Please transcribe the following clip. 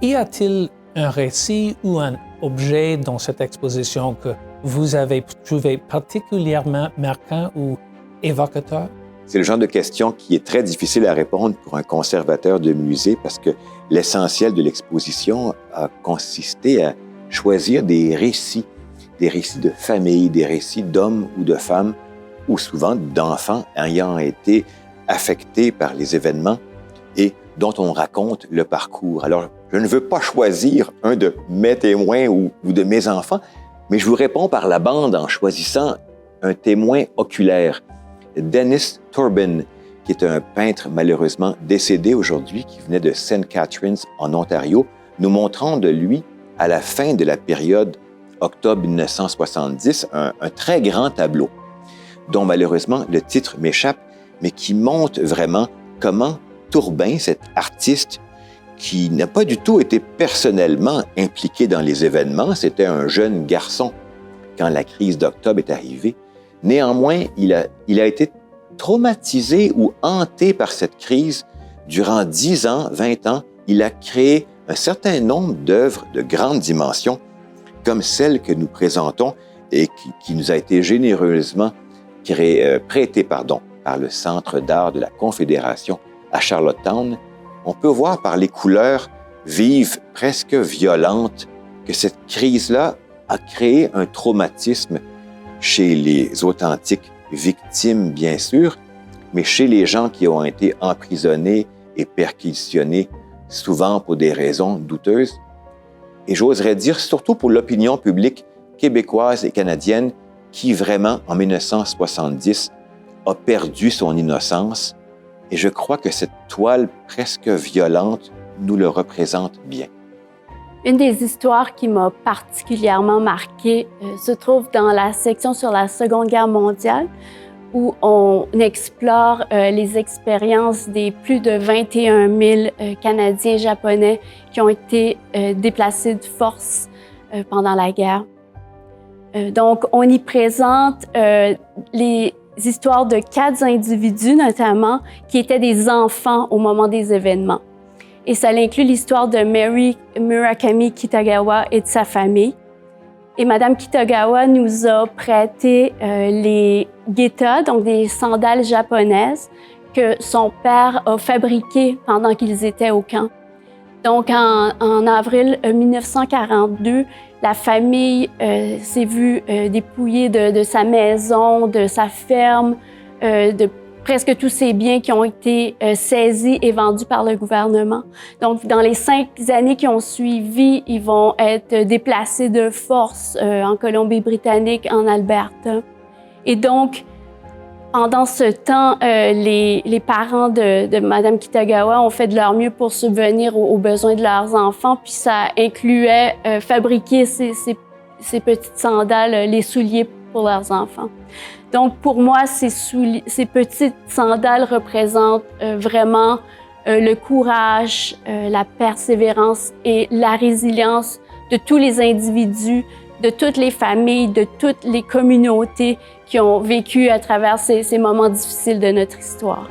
Y a-t-il un récit ou un objet dans cette exposition que vous avez trouvé particulièrement marquant ou évocateur? C'est le genre de question qui est très difficile à répondre pour un conservateur de musée parce que l'essentiel de l'exposition a consisté à choisir des récits de famille, des récits d'hommes ou de femmes, ou souvent d'enfants ayant été affectés par les événements et dont on raconte le parcours. Alors, je ne veux pas choisir un de mes témoins ou de mes enfants, mais je vous réponds par la bande en choisissant un témoin oculaire, Dennis Turbin, qui est un peintre malheureusement décédé aujourd'hui, qui venait de St. Catharines en Ontario, nous montrant de lui, à la fin de la période octobre 1970, un très grand tableau, dont malheureusement le titre m'échappe, mais qui montre vraiment comment Turbin, cet artiste qui n'a pas du tout été personnellement impliqué dans les événements, c'était un jeune garçon quand la crise d'octobre est arrivée. Néanmoins, il a été traumatisé ou hanté par cette crise. Durant 10 ans, 20 ans, il a créé un certain nombre d'œuvres de grande dimension, comme celle que nous présentons et qui nous a été généreusement prêtée par le Centre d'art de la Confédération à Charlottetown. On peut voir par les couleurs vives, presque violentes, que cette crise-là a créé un traumatisme chez les authentiques victimes, bien sûr, mais chez les gens qui ont été emprisonnés et perquisitionnés, souvent pour des raisons douteuses. Et j'oserais dire surtout pour l'opinion publique québécoise et canadienne qui vraiment, en 1970, a perdu son innocence. Et je crois que cette toile presque violente nous le représente bien. Une des histoires qui m'a particulièrement marquée se trouve dans la section sur la Seconde Guerre mondiale, où on explore les expériences des plus de 21 000 Canadiens japonais qui ont été déplacés de force pendant la guerre. Donc, on y présente les histoires de 4 individus, notamment, qui étaient des enfants au moment des événements. Et ça inclut l'histoire de Mary Murakami Kitagawa et de sa famille. Et Madame Kitagawa nous a prêté les geta, donc des sandales japonaises, que son père a fabriquées pendant qu'ils étaient au camp. Donc, en avril 1942, la famille s'est vue dépouillée de sa maison, de sa ferme, de presque tous ses biens qui ont été saisis et vendus par le gouvernement. Donc, dans les 5 années qui ont suivi, ils vont être déplacés de force en Colombie-Britannique, en Alberta. Et donc, pendant ce temps, les parents de Mme Kitagawa ont fait de leur mieux pour subvenir aux besoins de leurs enfants, puis ça incluait fabriquer ces petites sandales, les souliers pour leurs enfants. Donc, pour moi, ces petites sandales représentent vraiment le courage, la persévérance et la résilience de tous les individus, de toutes les familles, de toutes les communautés qui ont vécu à travers ces moments difficiles de notre histoire.